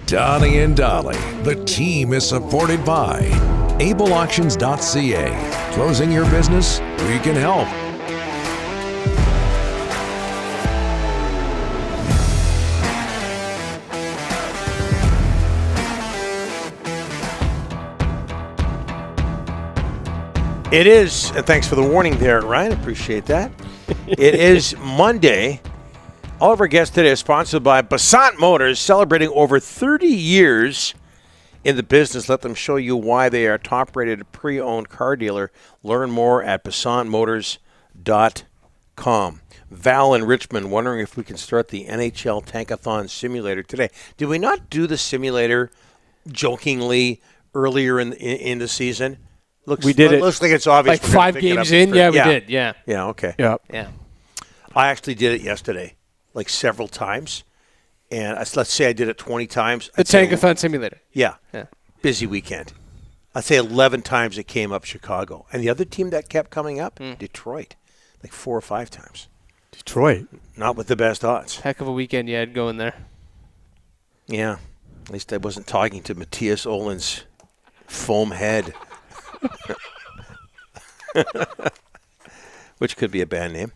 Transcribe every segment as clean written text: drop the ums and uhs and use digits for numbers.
Donnie and Dolly, the team is supported by ableauctions.ca. Closing your business? We can help. It is, and thanks for the warning there, Ryan. Appreciate that. It is Monday. All of our guests today are sponsored by Basant Motors, celebrating over 30 years in the business. Let them show you why they are a top-rated pre-owned car dealer. Learn more at BasantMotors.com. Val in Richmond wondering if we can start the NHL Tankathon simulator today. Did we not do the simulator jokingly earlier in the season? We did it. Looks like it's obvious. Like 5 games in? Yeah, we did. Yeah. Yeah, okay. Yeah. I actually did it yesterday, like several times. And let's say I did it 20 times. The Tankathon simulator. Yeah. Busy weekend. I'd say 11 times it came up Chicago. And the other team that kept coming up, Detroit, like 4 or 5 times. Detroit. Not with the best odds. Heck of a weekend you had going there. Yeah. At least I wasn't talking to Matthias Olin's foam head. Which could be a band name.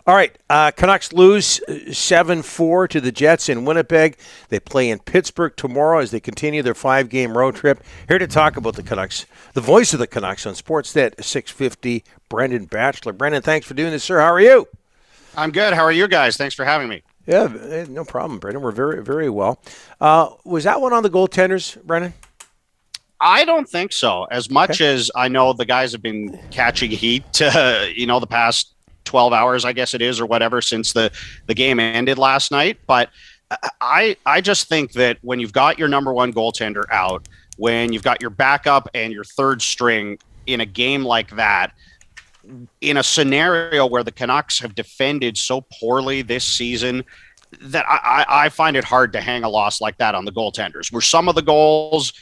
All right, Canucks lose 7-4 to the Jets in Winnipeg. They play in Pittsburgh tomorrow as they continue their 5-game road trip. Here to talk about the Canucks, the voice of the Canucks on Sportsnet 650, Brendan Batchelor. Brendan, thanks for doing this, sir. How are you? I'm good. How are you guys? Thanks for having me. Yeah, no problem, Brendan. We're very, very well. Was that one on the goaltenders, Brendan? I don't think so. As much as I know the guys have been catching heat, the past 12 hours, I guess it is, or whatever, since the game ended last night. But I just think that when you've got your number one goaltender out, when you've got your backup and your third string in a game like that, in a scenario where the Canucks have defended so poorly this season, that I find it hard to hang a loss like that on the goaltenders. Were some of the goals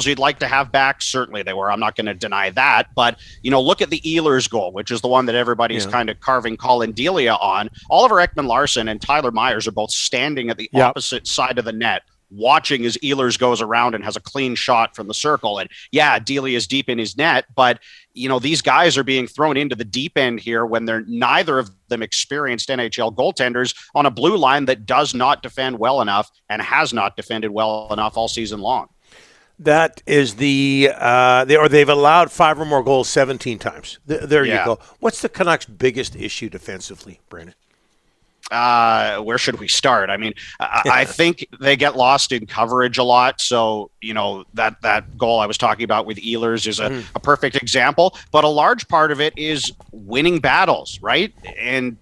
you'd like to have back? Certainly they were. I'm not going to deny that. But, look at the Ehlers goal, which is the one that everybody's kind of carving Colin Delia on. Oliver Ekman-Larsson and Tyler Myers are both standing at the opposite side of the net, watching as Ehlers goes around and has a clean shot from the circle. And Delia is deep in his net, but these guys are being thrown into the deep end here when they're neither of them experienced NHL goaltenders on a blue line that does not defend well enough and has not defended well enough all season long. That is they've allowed 5 or more goals 17 times. There you go. What's the Canucks' biggest issue defensively, Brandon? Where should we start? I mean, I think they get lost in coverage a lot. So, that goal I was talking about with Ehlers is a perfect example. But a large part of it is winning battles, right? And,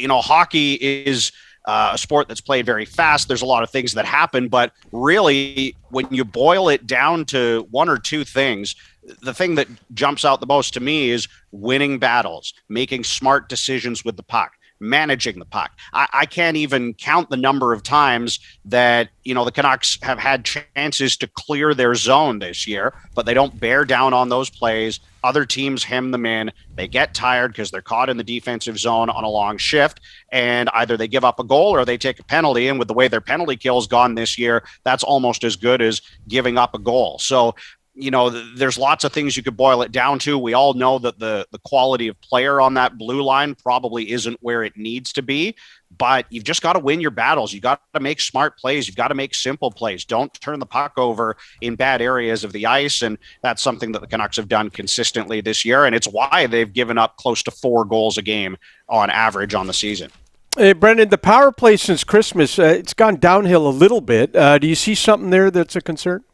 hockey is a sport that's played very fast. There's a lot of things that happen, but really when you boil it down to one or two things, the thing that jumps out the most to me is winning battles, making smart decisions with the puck, managing the puck. I can't even count the number of times that, the Canucks have had chances to clear their zone this year, but they don't bear down on those plays. Other teams hem them in. They get tired because they're caught in the defensive zone on a long shift, and either they give up a goal or they take a penalty. And with the way their penalty kill's gone this year, that's almost as good as giving up a goal. So, there's lots of things you could boil it down to. We all know that the quality of player on that blue line probably isn't where it needs to be, but you've just got to win your battles. You got to make smart plays. You've got to make simple plays. Don't turn the puck over in bad areas of the ice. And that's something that the Canucks have done consistently this year. And it's why they've given up close to 4 goals a game on average on the season. Hey, Brendan, the power play since Christmas, it's gone downhill a little bit. Do you see something there that's a concern?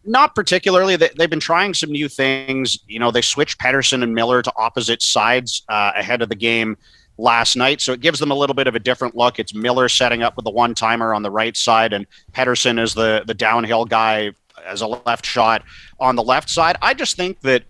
Not particularly. They've been trying some new things. They switched Pettersson and Miller to opposite sides ahead of the game last night, so it gives them a little bit of a different look. It's Miller setting up with the one-timer on the right side, and Pettersson is the downhill guy as a left shot on the left side. I just think that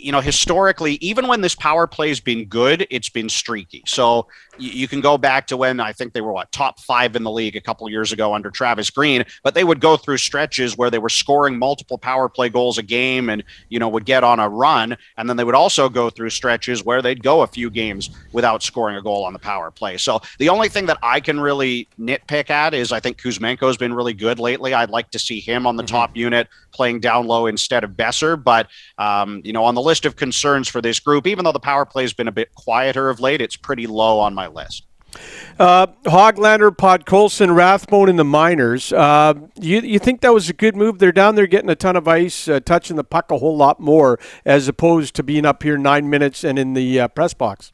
historically, even when this power play's been good, it's been streaky. So you can go back to when I think they were top 5 in the league a couple of years ago under Travis Green, but they would go through stretches where they were scoring multiple power play goals a game and, would get on a run. And then they would also go through stretches where they'd go a few games without scoring a goal on the power play. So the only thing that I can really nitpick at is I think Kuzmenko's been really good lately. I'd like to see him on the top unit playing down low instead of Besser. But, on the list of concerns for this group, even though the power play has been a bit quieter of late, it's pretty low on my list. Hoglander, Podkolzin, Rathbone in the minors. You think that was a good move? They're down there getting a ton of ice, touching the puck a whole lot more, as opposed to being up here 9 minutes and in the press box.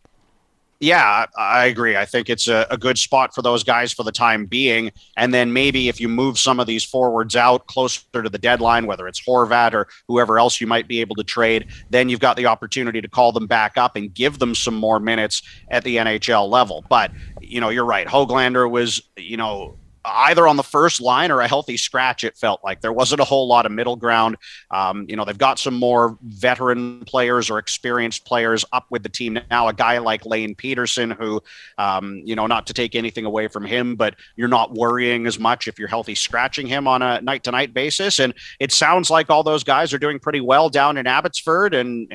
Yeah, I agree. I think it's a good spot for those guys for the time being. And then maybe if you move some of these forwards out closer to the deadline, whether it's Horvat or whoever else you might be able to trade, then you've got the opportunity to call them back up and give them some more minutes at the NHL level. But, you're right. Hoglander was, either on the first line or a healthy scratch, it felt like. There wasn't a whole lot of middle ground. They've got some more veteran players or experienced players up with the team now. A guy like Lane Peterson, who, not to take anything away from him, but you're not worrying as much if you're healthy scratching him on a night-to-night basis. And it sounds like all those guys are doing pretty well down in Abbotsford and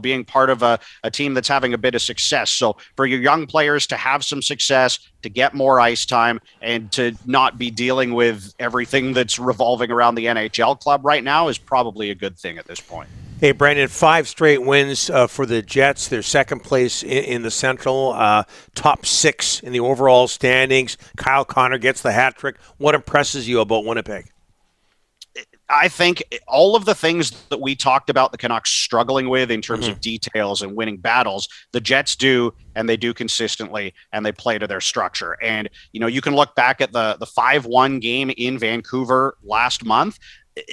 being part of a team that's having a bit of success. So for your young players to have some success, to get more ice time, and to not be dealing with everything that's revolving around the NHL club right now is probably a good thing at this point. Hey, Brendan, 5 straight wins for the Jets. They're second place in the Central, top 6 in the overall standings. Kyle Connor gets the hat trick. What impresses you about Winnipeg? I think all of the things that we talked about the Canucks struggling with in terms of details and winning battles, the Jets do, and they do consistently, and they play to their structure. And, you can look back at the 5-1 game in Vancouver last month.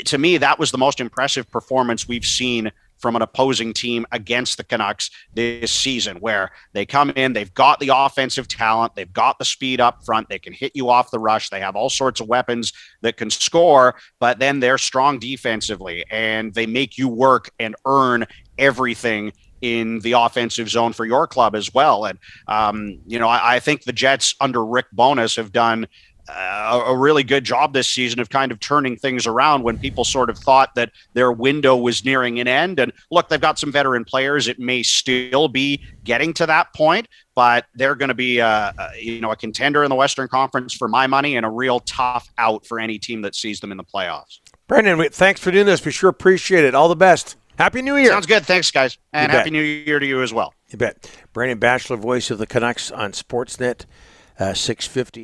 To me, that was the most impressive performance we've seen from an opposing team against the Canucks this season, where they come in, they've got the offensive talent, they've got the speed up front, they can hit you off the rush, they have all sorts of weapons that can score, but then they're strong defensively, and they make you work and earn everything in the offensive zone for your club as well. And, I think the Jets under Rick Bowness have done a really good job this season of kind of turning things around when people sort of thought that their window was nearing an end. And look, they've got some veteran players. It may still be getting to that point, but they're going to be a contender in the Western Conference for my money, and a real tough out for any team that sees them in the playoffs. Brendan, thanks for doing this. We sure appreciate it. All the best. Happy New Year. Sounds good. Thanks, guys. And Happy New Year to you as well. You bet. Brendan Batchelor, voice of the Canucks on Sportsnet, 650.